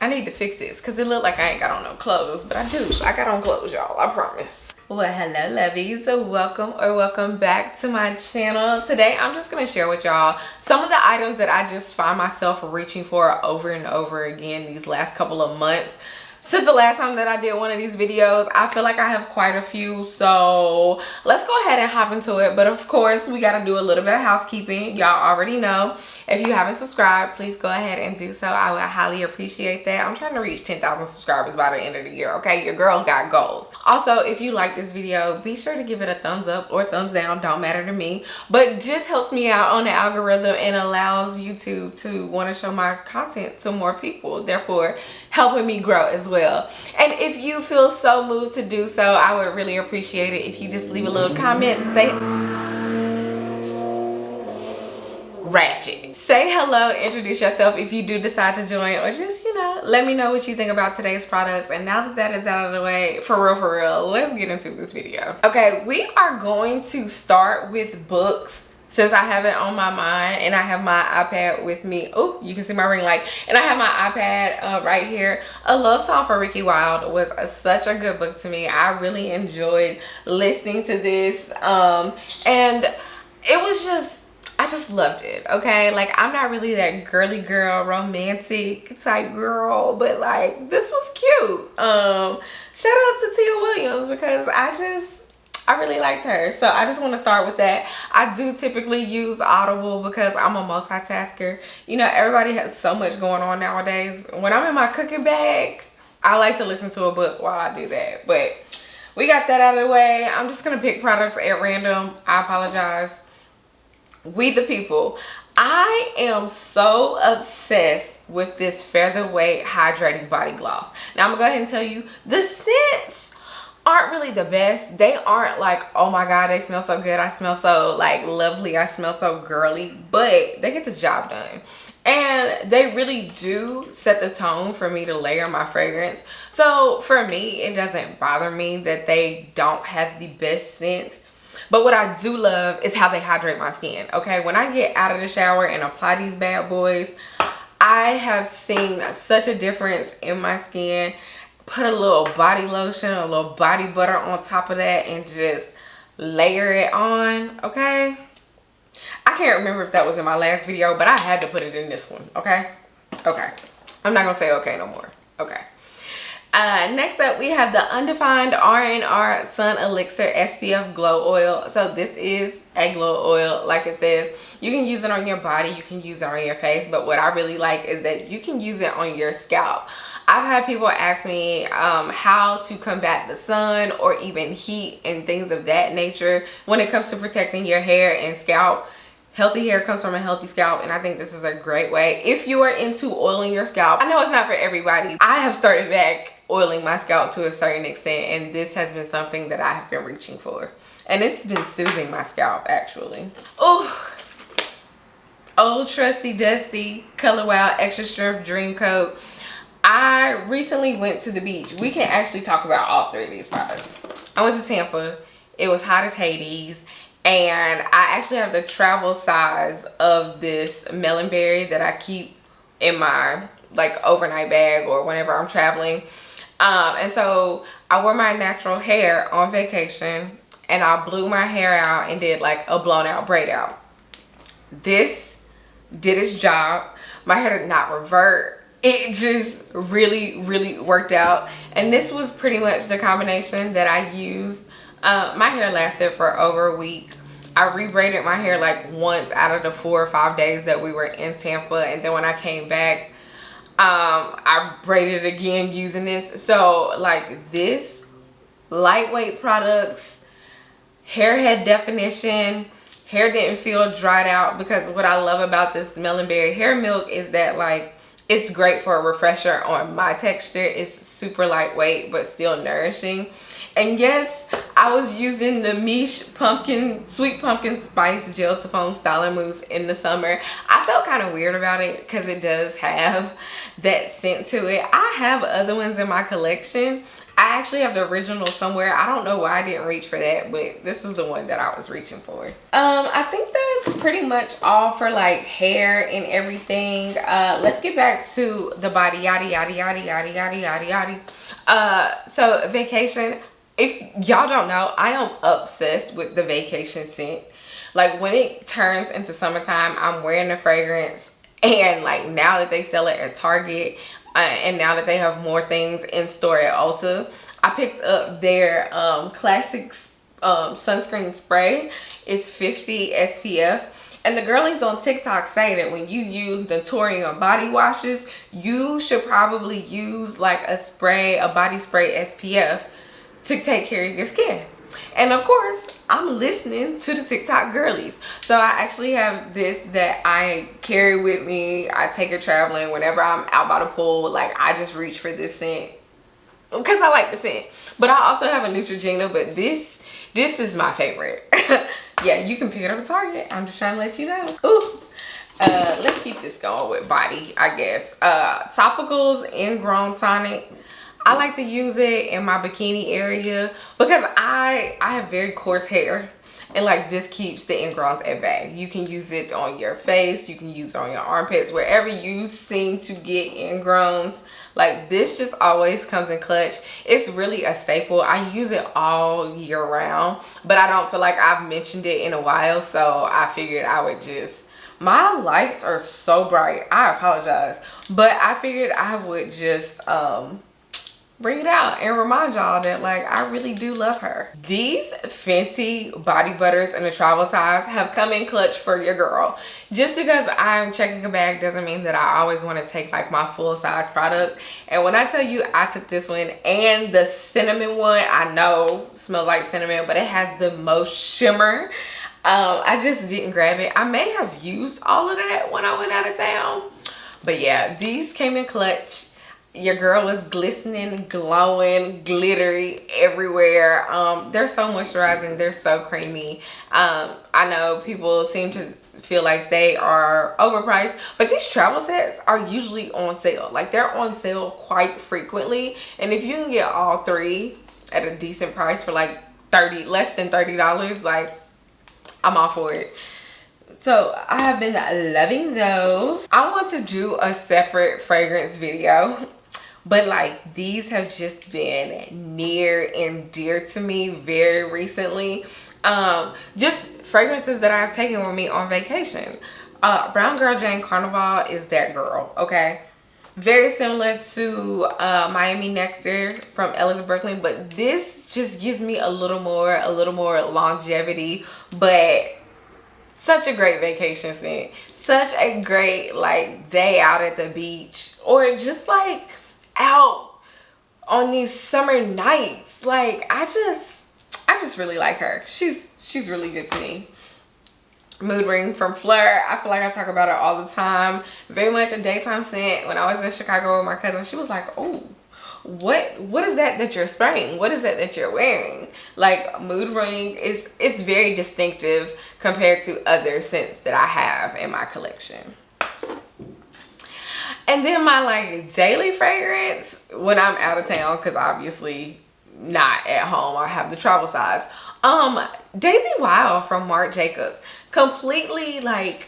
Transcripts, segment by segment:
I need to fix this because it looked like I ain't got on no clothes, but I do. I got on clothes, y'all. I promise. Well, hello, lovies. So welcome back to my channel. Today, I'm just going to share with y'all some of the items that I just find myself reaching for over and over again these last couple of months. Since the last time that I did one of these videos, I feel like I have quite a few, so let's go ahead and hop into it. But of course, we got to do a little bit of housekeeping. Y'all already know. If you haven't subscribed, please go ahead and do so. I would highly appreciate that. I'm trying to reach 10,000 subscribers by the end of the year, okay? Your girl got goals. Also, if you like this video, be sure to give it a thumbs up or thumbs down. Don't matter to me, but just helps me out on the algorithm and allows YouTube to want to show my content to more people, therefore helping me grow as well. And if you feel so moved to do so, I would really appreciate it if you just leave a little comment, say ratchet, say hello, introduce yourself if you do decide to join, or just, you know, let me know what you think about today's products. And now that that is out of the way, for real, let's get into this video. Okay, we are going to start with books, since I have it on my mind, and I have my iPad with me. Oh, you can see my ring light. And I have my iPad right here. A Love Song for Ricky Wilde was such a good book to me. I really enjoyed listening to this. And it was just, I just loved it, okay? Like, I'm not really that girly girl, romantic type girl, but like, this was cute. Shout out to Tia Williams because I really liked her. So I just want to start with that. I do typically use Audible because I'm a multitasker. You know, everybody has so much going on nowadays. When I'm in my cooking bag, I like to listen to a book while I do that. But we got that out of the way. I'm just going to pick products at random. I apologize. We the people. I am so obsessed with this Featherweight Hydrating Body Gloss. Now I'm going to go ahead and tell you, the scents aren't really the best. They aren't like, oh my god, they smell so good, I smell so like lovely, I smell so girly, but they get the job done. And they really do set the tone for me to layer my fragrance. So for me, it doesn't bother me that they don't have the best scent. But what I do love is how they hydrate my skin, okay? When I get out of the shower and apply these bad boys, I have seen such a difference in my skin. Put a little body lotion, a little body butter on top of that, and just layer it on, okay? I can't remember if that was in my last video, but I had to put it in this one, okay? Okay. I'm not gonna say okay no more. Okay. Next up, we have the Undefined R&R Sun Elixir SPF Glow Oil. So this is a glow oil, like it says. You can use it on your body, you can use it on your face, but what I really like is that you can use it on your scalp. I've had people ask me how to combat the sun or even heat and things of that nature when it comes to protecting your hair and scalp. Healthy hair comes from a healthy scalp, and I think this is a great way. If you are into oiling your scalp, I know it's not for everybody. I have started back oiling my scalp to a certain extent, and this has been something that I have been reaching for. And it's been soothing my scalp, actually. Oh, old trusty dusty Color Wow Extra Strength Dream Coat. I recently went to the beach. We can actually talk about all three of these products. I went to Tampa. It was hot as Hades. And I actually have the travel size of this melon berry that I keep in my like overnight bag or whenever I'm traveling. And so I wore my natural hair on vacation and I blew my hair out and did like a blown out braid out. This did its job. My hair did not revert. It just really worked out, and this was pretty much the combination that I used. My hair lasted for over a week. I rebraided my hair like once out of the 4 or 5 days that we were in Tampa, and then when I came back, I braided it again using this. So like, this lightweight products, hair had definition, hair didn't feel dried out, because what I love about this Melonberry hair milk is that like, it's great for a refresher on my texture. It's super lightweight but still nourishing. And yes, I was using the Miche sweet pumpkin spice gel to foam styling mousse in the summer. I felt kind of weird about it because it does have that scent to it. I have other ones in my collection. I actually have the original somewhere. I don't know why I didn't reach for that, but this is the one that I was reaching for. I think that's pretty much all for like hair and everything. Let's get back to the body. So vacation. If y'all don't know, I am obsessed with the vacation scent. Like when it turns into summertime, I'm wearing the fragrance, and like now that they sell it at Target, and now that they have more things in store at Ulta, I picked up their classic sunscreen spray. It's 50 SPF. And the girlies on TikTok say that when you use Naturium body washes, you should probably use like a body spray SPF to take care of your skin. And of course, I'm listening to the TikTok girlies. So I actually have this that I carry with me. I take it traveling whenever I'm out by the pool. Like I just reach for this scent because I like the scent. But I also have a Neutrogena, but this is my favorite. Yeah, you can pick it up at Target. I'm just trying to let you know. Ooh. Let's keep this going with body, I guess. Topicals Ingrown Tonic. I like to use it in my bikini area because I have very coarse hair, and like this keeps the ingrowns at bay. You can use it on your face, you can use it on your armpits, wherever you seem to get ingrowns. Like this just always comes in clutch. It's really a staple. I use it all year round, but I don't feel like I've mentioned it in a while, so I figured I would just, my lights are so bright, I apologize, but I figured I would just bring it out and remind y'all that like I really do love her. These Fenty body butters in a travel size have come in clutch for your girl. Just because I'm checking a bag doesn't mean that I always want to take like my full size product. And when I tell you I took this one and the cinnamon one, I know smells like cinnamon, but it has the most shimmer. I just didn't grab it. I may have used all of that when I went out of town, but yeah, these came in clutch. Your girl is glistening, glowing, glittery everywhere. They're so moisturizing, they're so creamy. I know people seem to feel like they are overpriced, but these travel sets are usually on sale. Like they're on sale quite frequently, and if you can get all three at a decent price for like less than $30, like I'm all for it. So I have been loving those. I want to do a separate fragrance video, but like these have just been near and dear to me very recently. Just fragrances that I've taken with me on vacation. Brown Girl Jane Carnival is that girl, okay? Very similar to Miami Nectar from Ellis Brooklyn, but this just gives me a little more longevity, but such a great vacation scent. Such a great like day out at the beach, or just like out on these summer nights. Like I just really like her. She's really good to me. Mood Ring from Fleur. I feel like I talk about it all the time. Very much a daytime scent. When I was in Chicago with my cousin, she was like, oh, what is that you're spraying? What is that you're wearing? Like Mood Ring it's very distinctive compared to other scents that I have in my collection. And then my like daily fragrance when I'm out of town, because obviously not at home, I have the travel size. Daisy Wild from Marc Jacobs. Completely like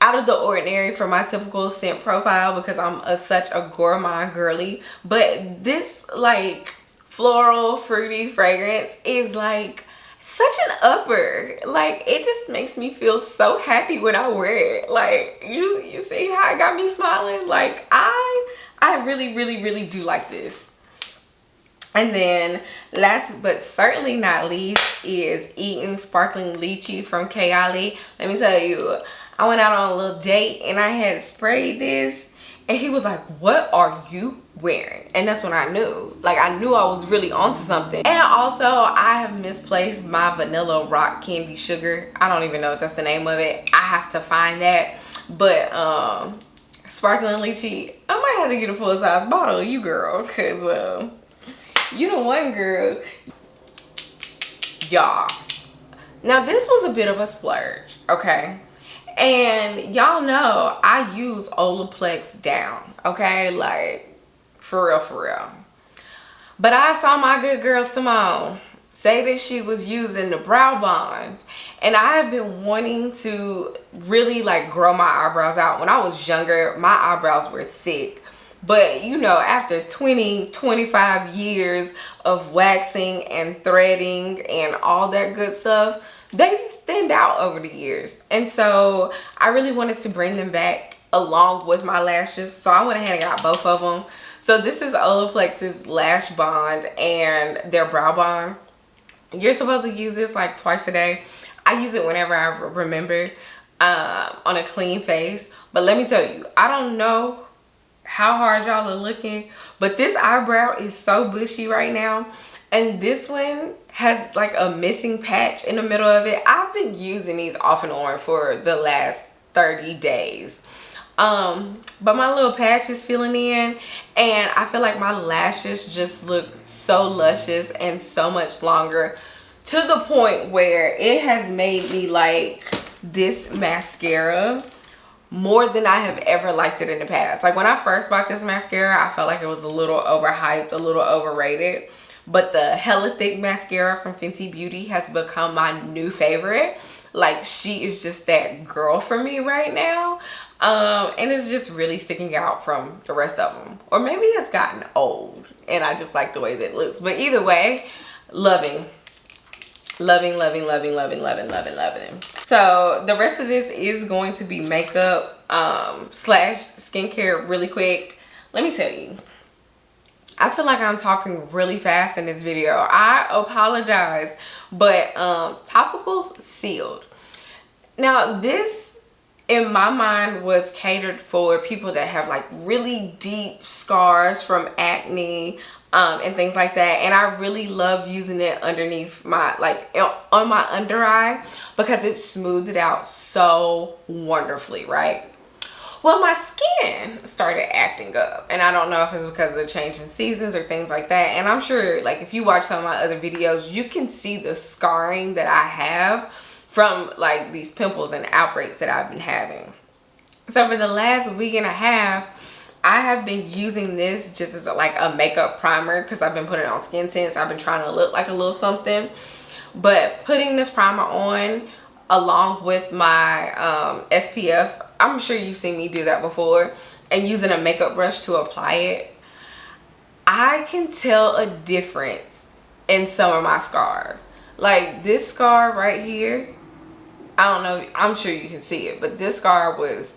out of the ordinary for my typical scent profile because I'm such a gourmand girly, but this like floral fruity fragrance is like such an upper. Like it just makes me feel so happy when I wear it. Like you see how it got me smiling? Like I really do like this. And then last but certainly not least is Eden Sparkling Lychee from 𝐾𝐈. Let me tell you, I went out on a little date and I had sprayed this and he was like, what are you wearing? And that's when I knew. Like I knew I was really onto something. And also I have misplaced my Vanilla Rock Candy Sugar. I don't even know if that's the name of it. I have to find that. But Sparkling Lychee, I might have to get a full size bottle of you, girl, because you the one, girl. y'all, now this was a bit of a splurge, okay? And y'all know I use olaplex down, okay? Like, for real, for real. But I saw my good girl Simone say that she was using the brow bond, and I have been wanting to really like grow my eyebrows out. When I was younger, my eyebrows were thick, but you know, after 20-25 years of waxing and threading and all that good stuff, they've thinned out over the years. And so I really wanted to bring them back along with my lashes, so I went ahead and got both of them. So this is Olaplex's lash bond and their brow bond. You're supposed to use this like twice a day. I use it whenever I remember, on a clean face. But let me tell you, I don't know how hard y'all are looking, but this eyebrow is so bushy right now. And this one has like a missing patch in the middle of it. I've been using these off and on for the last 30 days. But my little patch is filling in, and I feel like my lashes just look so luscious and so much longer, to the point where it has made me like this mascara more than I have ever liked it in the past. Like when I first bought this mascara, I felt like it was a little overhyped, a little overrated. But the Hella Thick mascara from Fenty Beauty has become my new favorite. Like, she is just that girl for me right now. And it's just really sticking out from the rest of them. Or maybe it's gotten old and I just like the way that it looks. But either way, loving. Loving, loving, loving, loving, loving, loving, loving. So the rest of this is going to be makeup slash skincare really quick. Let me tell you, I feel like I'm talking really fast in this video. I apologize, but topicals sealed. Now this, in my mind, was catered for people that have like really deep scars from acne and things like that. And I really love using it underneath my, like on my under eye, because it smoothed it out so wonderfully, right? Well, my skin started acting up, and I don't know if it's because of the change in seasons or things like that. And I'm sure, like, if you watch some of my other videos, you can see the scarring that I have from like these pimples and outbreaks that I've been having. So for the last week and a half, I have been using this just as like a makeup primer, because I've been putting on skin tints. I've been trying to look like a little something, but putting this primer on along with my SPF, I'm sure you've seen me do that before, and using a makeup brush to apply it, I can tell a difference in some of my scars. Like this scar right here, I don't know, I'm sure you can see it, but this scar was,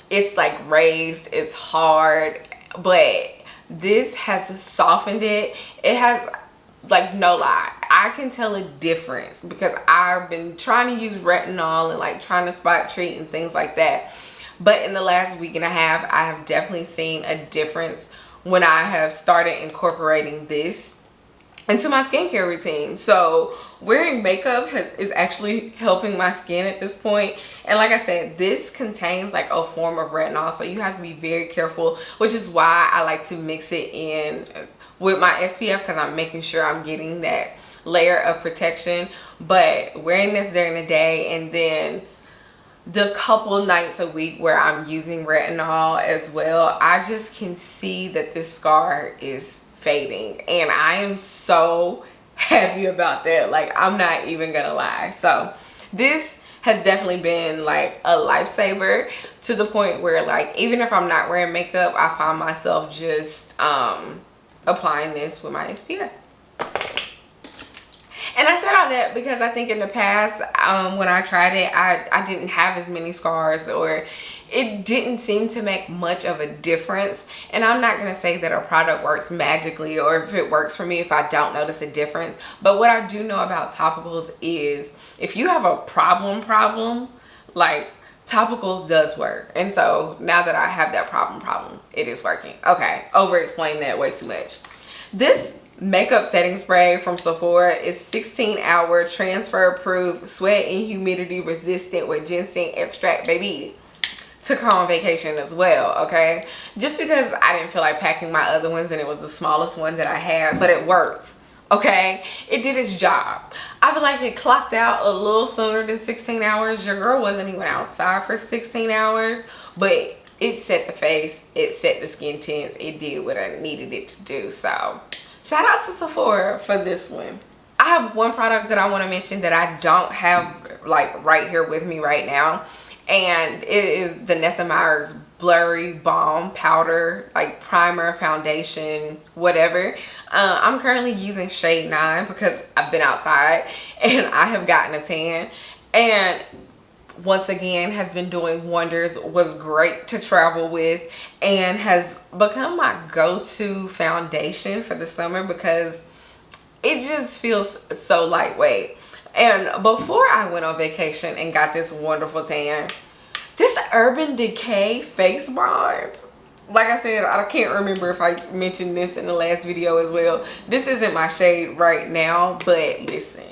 it's like raised, it's hard, but this has softened it. It has, like, no lie, I can tell a difference, because I've been trying to use retinol and like trying to spot treat and things like that. But in the last week and a half, I have definitely seen a difference when I have started incorporating this into my skincare routine. So wearing makeup is actually helping my skin at this point. And like I said, this contains like a form of retinol, so you have to be very careful, which is why I like to mix it in with my SPF, because I'm making sure I'm getting that layer of protection. But wearing this during the day, and then the couple nights a week where I'm using retinol as well, I just can see that this scar is fading, and I am so happy about that. Like, I'm not even gonna lie. So this has definitely been like a lifesaver, to the point where like even if I'm not wearing makeup, I find myself just applying this with my SPF. And I said all that because I think in the past, when I tried it, I didn't have as many scars, or it didn't seem to make much of a difference. And I'm not going to say that a product works magically, or if it works for me if I don't notice a difference. But what I do know about topicals is if you have a problem, like, topicals does work. And so now that I have that problem, it is working. Okay, over explained that way too much. This makeup setting spray from Sephora is 16-hour transfer proof, sweat and humidity resistant, with ginseng extract, baby, to go on vacation as well. Okay, just because I didn't feel like packing my other ones and it was the smallest one that I had, but it works. Okay, it did its job. I feel like it clocked out a little sooner than 16 hours. Your girl wasn't even outside for 16 hours, but it set the face, it set the skin tints, it did what I needed it to do. So shout out to Sephora for this one. I have one product that I want to mention that I don't have like right here with me right now, and it is the Nessa Myers Blurry Balm Powder, like primer, foundation, whatever. I'm currently using shade 9 because I've been outside and I have gotten a tan, and once again has been doing wonders. Was great to travel with and has become my go-to foundation for the summer because it just feels so lightweight. And before I went on vacation and got this wonderful tan, this Urban Decay face bond, like I said, I can't remember if I mentioned this in the last video as well. This isn't my shade right now, but listen.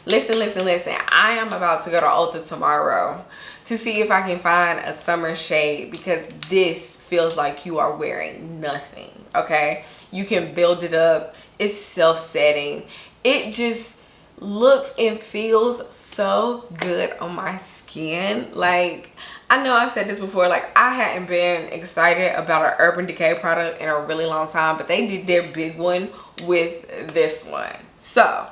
I am about to go to Ulta tomorrow to see if I can find a summer shade because this feels like you are wearing nothing, okay? You can build it up. It's self-setting. It just looks and feels so good on my skin. Like, I know I've said this before, like I hadn't been excited about an Urban Decay product in a really long time, but they did their big one with this one. So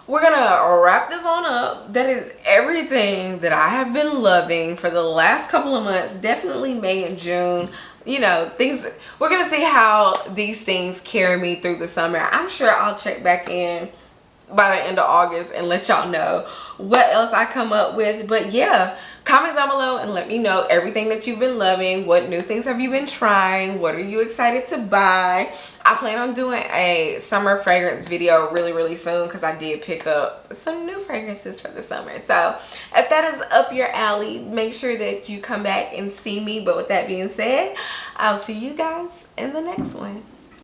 we're gonna wrap this on up. That is everything that I have been loving for the last couple of months, definitely May and June. You know, things, we're gonna see how these things carry me through the summer. I'm sure I'll check back in by the end of August and let y'all know what else I come up with. But yeah, comment down below and let me know everything that you've been loving. What new things have you been trying? What are you excited to buy? I plan on doing a summer fragrance video really soon because I did pick up some new fragrances for the summer. So if that is up your alley, make sure that you come back and see me. But with that being said, I'll see you guys in the next one.